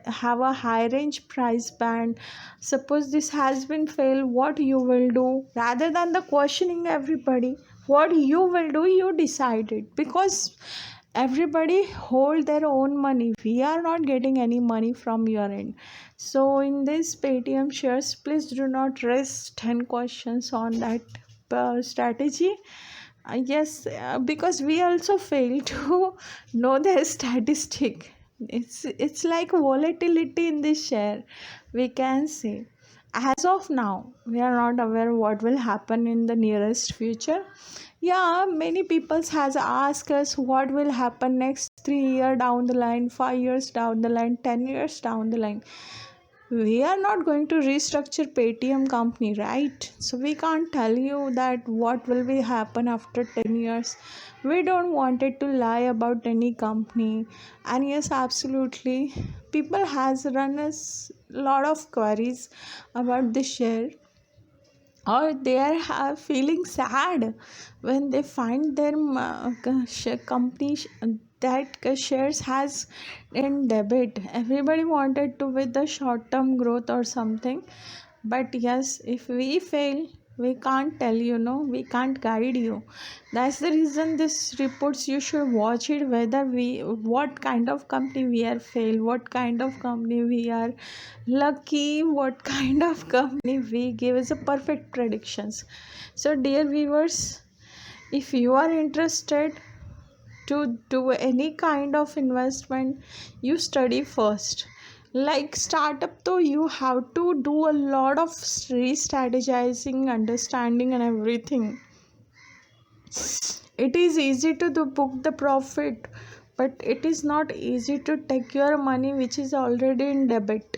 have a high range price band. Suppose this has been failed, what you will do, rather than the questioning everybody what you will do, you decide it, because everybody hold their own money, we are not getting any money from your end. So in this Paytm shares, please do not raise 10 questions on that strategy. Because we also fail to know the statistic. It's like volatility in this share, we can say. As of now, we are not aware what will happen in the nearest future. Yeah, many people has asked us what will happen next 3 year down the line, 5 years down the line, 10 years down the line. We are not going to restructure Paytm company, right? So we can't tell you that what will be happen after 10 years. We don't want it to lie about any company. And yes, absolutely, people has run us lot of queries about the share, or they are feeling sad when they find their company that shares has in debit. Everybody wanted to with the short term growth or something, but yes, if we fail, we can't tell you, no, we can't guide you. That's the reason this reports, you should watch it, whether we what kind of company we are fail, what kind of company we are lucky, what kind of company we give as a perfect predictions. So dear viewers, if you are interested to do any kind of investment, you study first. Like startup though, you have to do a lot of re-strategizing, understanding and everything. It is easy to book the profit, but it is not easy to take your money which is already in debit.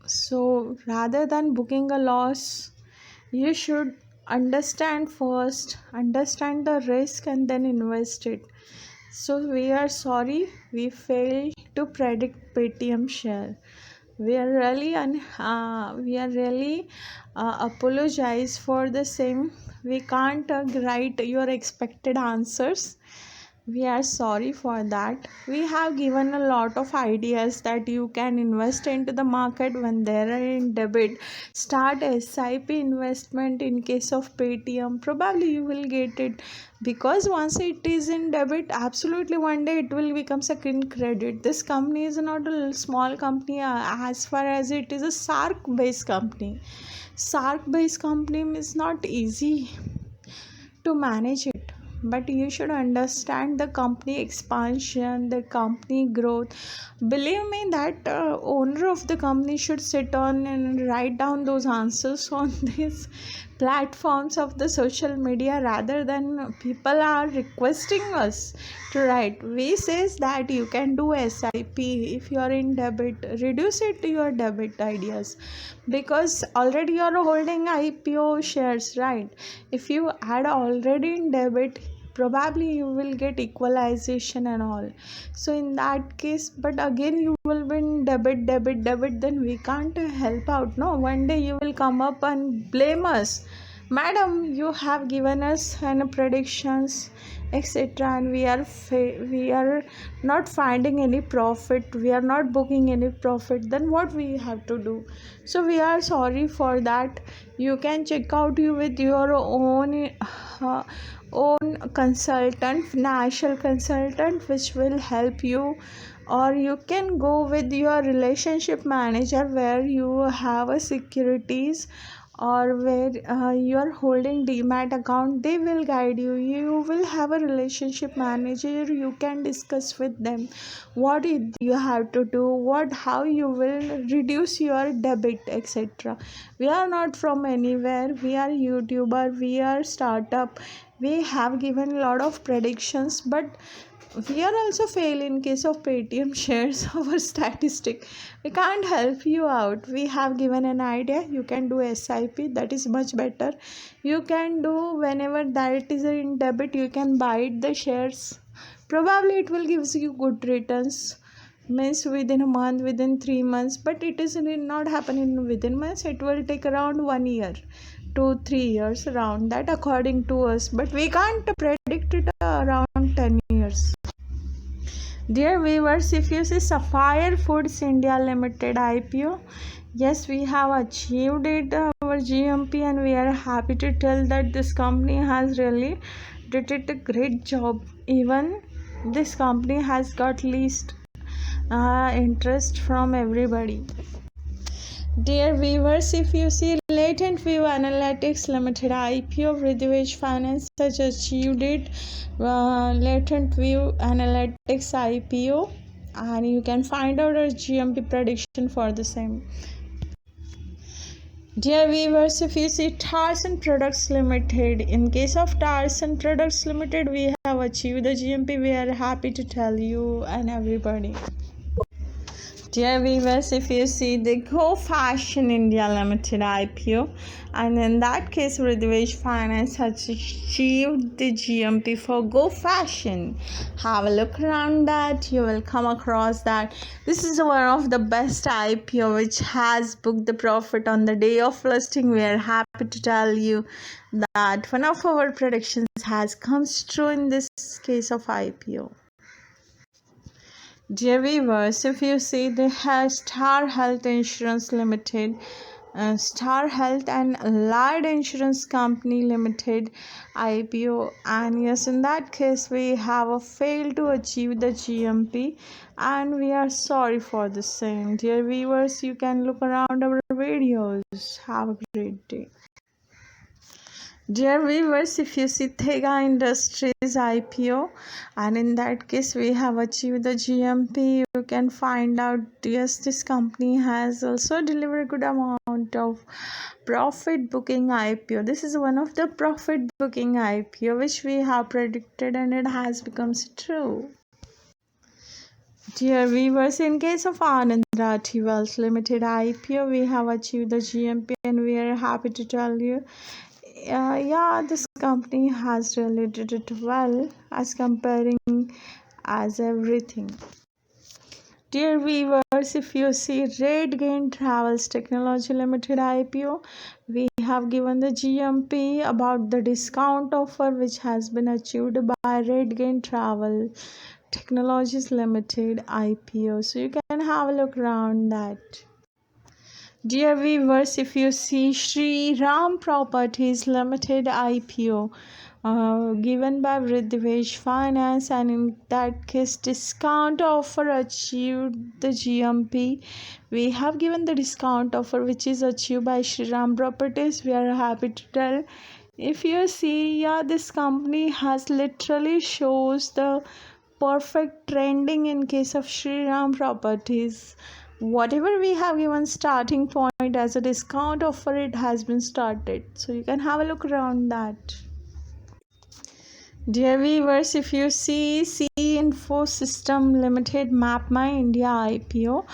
So rather than booking a loss, you should understand first, understand the risk and then invest it. So we are sorry we failed to predict Paytm share. We are really apologize for the same. We can't write your expected answers. We are sorry for that. We have given a lot of ideas that you can invest into the market when they are in debit. Start SIP investment in case of Paytm. Probably you will get it, because once it is in debit, absolutely one day it will become second credit. This company is not a small company, as far as it is a SARC based company. SARC based company is not easy to manage it, but you should understand the company expansion, the company growth. Believe me that owner of the company should sit on and write down those answers on these platforms of the social media, rather than people are requesting us to write. We says that you can do SIP if you are in debit, reduce it to your debit ideas, because already you are holding IPO shares, right? If you add already in debit, probably you will get equalization and all. So in that case, but again you will win debit, then we can't help out, no. One day you will come up and blame us, madam, you have given us and predictions, etc., and we are not finding any profit, we are not booking any profit, then what we have to do? So we are sorry for that. You can check out you with your own consultant, financial consultant, which will help you, or you can go with your relationship manager where you have a securities, or where you are holding demat account. They will guide you. You will have a relationship manager, you can discuss with them what you have to do, what how you will reduce your debit, etc. We are not from anywhere, we are YouTuber, we are startup. we have given a lot of predictions, but we are also fail in case of Paytm shares our statistic. We can't help you out. We have given an idea. You can do SIP, that is much better. You can do whenever that is in debit, you can buy the shares. Probably it will gives you good returns, means within a month, within 3 months, but it is not happening within months. It will take around 1 year, 2 3 years, around that according to us, but we can't predict it around 10 years. Dear viewers, if you see Sapphire Foods India Limited IPO, yes, we have achieved it, our GMP, and we are happy to tell that this company has really did it a great job. Even this company has got least interest from everybody. Dear viewers, if you see Latent View Analytics Limited IPO, Vridhivej Finance has achieved it, Latent View Analytics IPO, and you can find out our GMP prediction for the same. Dear viewers, if you see Tarsan Products Limited, in case of Tarsan Products Limited, we have achieved the GMP. We are happy to tell you and everybody. Dear viewers, if you see the Go Fashion India Limited IPO, and in that case, Vridhivej Finance has achieved the GMP for Go Fashion. Have a look around that. You will come across that this is one of the best IPO which has booked the profit on the day of listing. We are happy to tell you that one of our predictions has come true in this case of IPO. Dear viewers, if you see the Star Health Insurance Limited, Star Health and Allied Insurance Company Limited IPO, and yes, in that case we have failed to achieve the GMP, and we are sorry for the same. Dear viewers, you can look around our videos. Have a great day. Dear viewers, if you see Thega Industries IPO, and in that case we have achieved the GMP, you can find out, yes, this company has also delivered good amount of profit booking IPO. This is one of the profit booking IPO which we have predicted, and it has become true. Dear viewers, in case of Anand Rathi Wealth Limited IPO, we have achieved the GMP, and we are happy to tell you, this company has really did it well as comparing as everything. Dear viewers, if you see RateGain Travels Technology Limited IPO, we have given the GMP about the discount offer which has been achieved by RateGain Travel Technologies Limited IPO. So you can have a look around that. Dear viewers, if you see Shri Ram Properties Limited IPO, given by Vridhivej Finance, and in that case discount offer achieved the GMP. We have given the discount offer which is achieved by Shri Ram Properties. We are happy to tell, if you see, this company has literally shows the perfect trending in case of Shri Ram Properties. Whatever we have given starting point as a discount offer, it has been started, so you can have a look around that. Dear viewers, if you see C Info System Limited MapMy India IPO,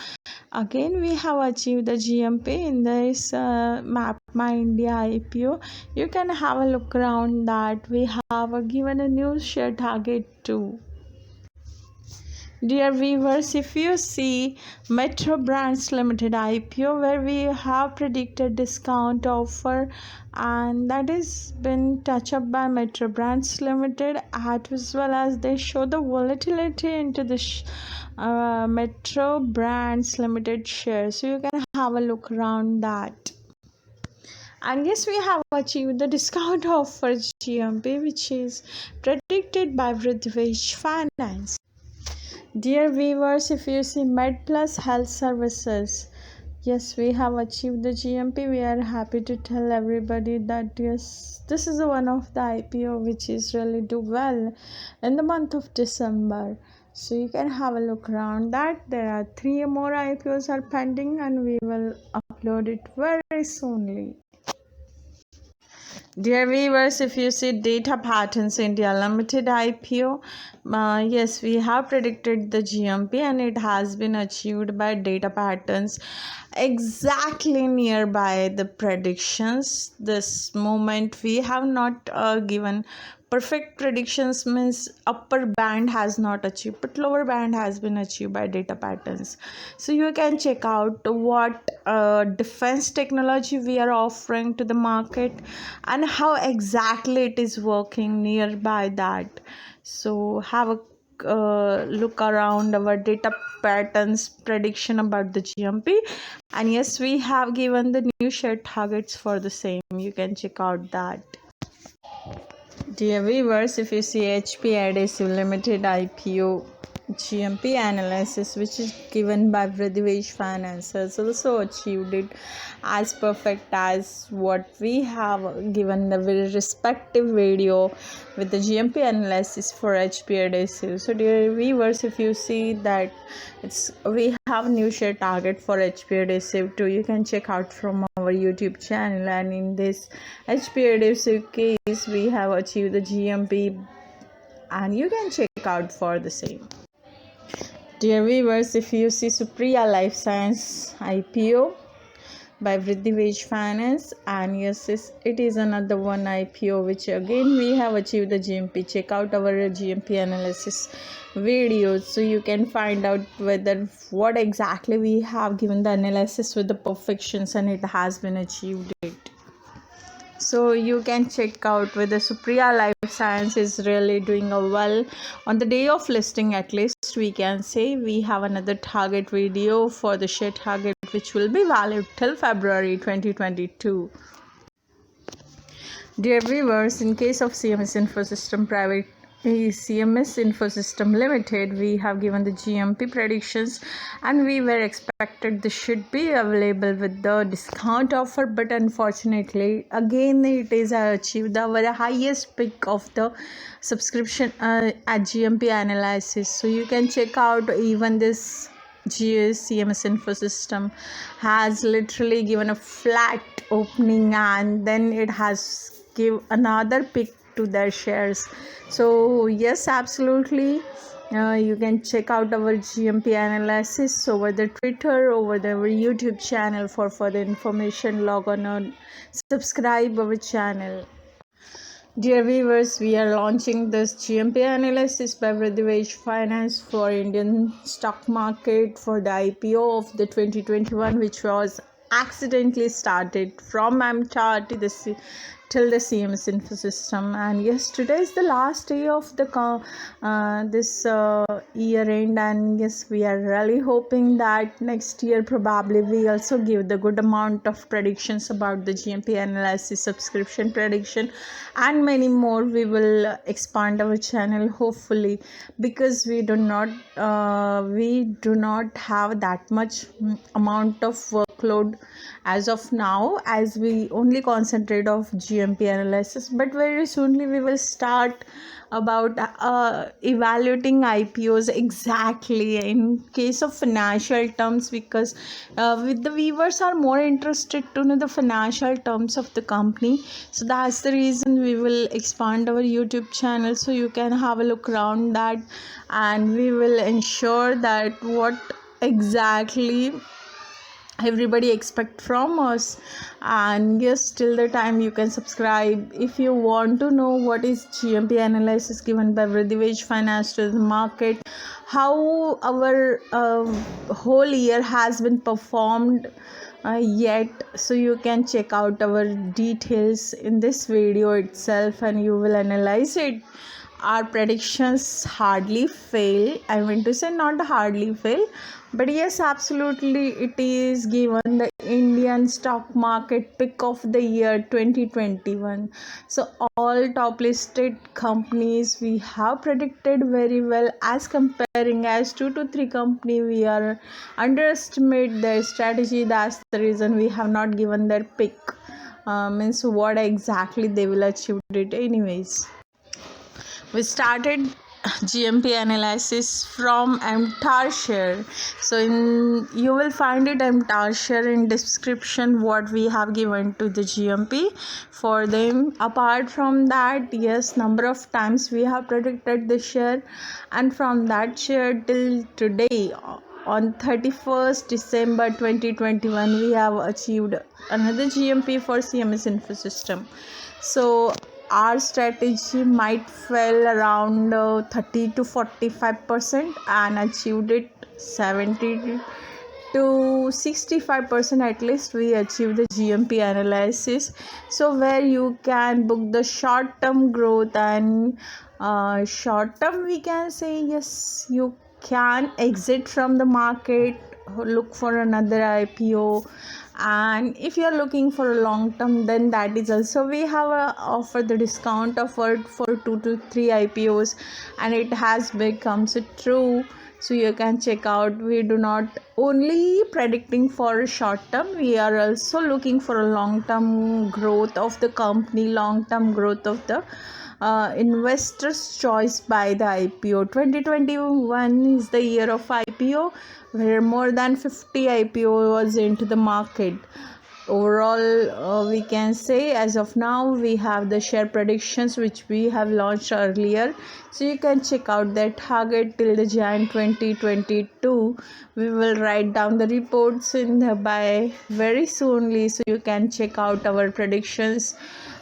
again we have achieved the GMP in this MapMy India IPO. You can have a look around that. We have given a new share target too. Dear viewers, if you see Metro Brands Limited IPO, where we have predicted discount offer, and that has been touched up by Metro Brands Limited, as well as they show the volatility into the Metro Brands Limited shares. So you can have a look around that. And yes, we have achieved the discount offer GMP, which is predicted by Vridhivej Finance. Dear viewers, if you see MedPlus Health Services, yes, we have achieved the GMP. We are happy to tell everybody that yes, this is one of the IPO which is really do well in the month of December. So you can have a look around that. There are 3 more IPOs are pending, and we will upload it very soonly. Dear viewers, if you see Data Patterns India Limited IPO, yes, we have predicted the GMP and it has been achieved by Data Patterns exactly nearby the predictions. This moment we have not given perfect predictions, means upper band has not achieved but lower band has been achieved by Data Patterns. So you can check out what defense technology we are offering to the market and how exactly it is working nearby that. So have a look around our Data Patterns prediction about the GMP, and yes, we have given the new share targets for the same. You can check out that. Dear viewers, if you see HP Adhesive Limited IPO GMP analysis, which is given by Vridhivesh Finance, has also achieved it as perfect as what we have given the very respective video with the GMP analysis for HP Adhesive. So, dear viewers, if you see that we have new share target for HP Adhesive too, you can check out from our YouTube channel. And in this HP Adhesive case, we have achieved the GMP, and you can check out for the same. Dear viewers, if you see Supriya Life Science IPO by Vridhivesh Finance, and yes, it is another one IPO which again we have achieved the GMP. Check out our GMP analysis videos so you can find out whether what exactly we have given the analysis with the perfections and it has been achieved it. So you can check out whether Supriya Life Science is really doing well. On the day of listing, at least we can say we have another target video for the share target which will be valid till February 2022. Dear viewers, in case of CMS Infosystem Private CMS Infosystem Limited, we have given the GMP predictions and we were expected this should be available with the discount offer, but unfortunately again it is achieved our highest peak of the subscription at GMP analysis. So you can check out even this CMS Infosystem has literally given a flat opening and then it has give another pick to their shares. So yes, absolutely, you can check out our GMP analysis over the Twitter, over the our YouTube channel. For further information, log on and subscribe our channel. Dear viewers, we are launching this GMP analysis by Vridhivesh Finance for Indian stock market for the IPO of the 2021, which was accidentally started from MTAR to the till the CMS Infosystem. And yes, today is the last day of the this year end, and yes, we are really hoping that next year probably we also give the good amount of predictions about the GMP analysis, subscription prediction, and many more. We will expand our channel hopefully, because we do not have that much amount of workload as of now, as we only concentrate of GMP analysis, but very soonly we will start about evaluating IPOs exactly in case of financial terms, because with the viewers are more interested to know the financial terms of the company. So that's the reason we will expand our YouTube channel, so you can have a look around that, and we will ensure that what exactly everybody expect from us. And yes, till the time you can subscribe if you want to know what is GMP analysis given by Vridhivesh Finance to the market, how our whole year has been performed yet. So you can check out our details in this video itself and you will analyze it. Our predictions hardly fail. I mean to say, not hardly fail, but yes, absolutely, it is given the Indian stock market pick of the year 2021. So all top listed companies we have predicted very well, as comparing as 2 to 3 company we are underestimate their strategy. That's the reason we have not given their pick, means what exactly they will achieve it anyways. We started GMP analysis from entire share. So you will find it entire share in description what we have given to the GMP for them. Apart from that, yes, number of times we have predicted the share, and from that share till today on 31st December 2021 we have achieved another GMP for CMS Infosystem. So our strategy might fell around 30 to 45% and achieved it 70 to 65%. At least we achieved the GMP analysis, so where you can book the short term growth and short term we can say yes, you can exit from the market, look for another IPO. And if you are looking for a long term, then that is also we have offered the discount offered for 2 to 3 IPOs, and it has become so true. So you can check out. We do not only predicting for short term, we are also looking for a long term growth of the company, long term growth of the investors choice by the IPO. 2021 is the year of IPO, where more than 50 IPO was into the market. Overall, we can say as of now we have the share predictions which we have launched earlier, so you can check out that target till the Jan 2022. We will write down the reports in the by very soonly, so you can check out our predictions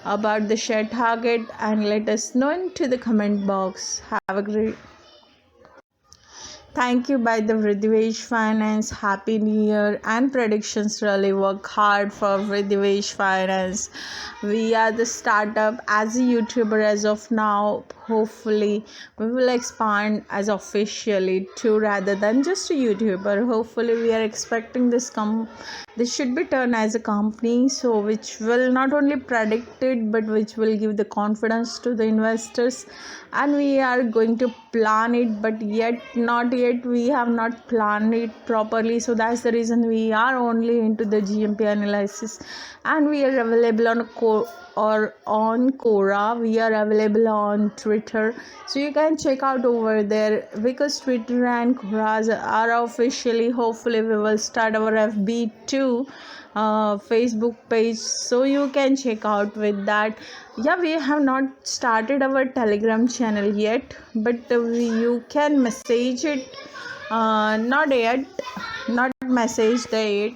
about the share target and let us know into the comment box. Have a great Thank you by the Vridhivesh Finance. Happy New Year, and predictions really work hard for Vridhivesh Finance. We are the startup as a YouTuber as of now. Hopefully, we will expand as officially too rather than just a YouTuber. Hopefully, we are expecting this should be turned as a company, so which will not only predict it but which will give the confidence to the investors. And we are going to plan it, but not yet we have not planned it properly, so that's the reason we are only into the GMP analysis. And we are available on Quora. We are available on Twitter, so you can check out over there, because Twitter and Quora are officially. Hopefully we will start our FB too, Facebook page, so you can check out with that. Yeah, we have not started our Telegram channel yet, but you can message it, not yet, not message the it,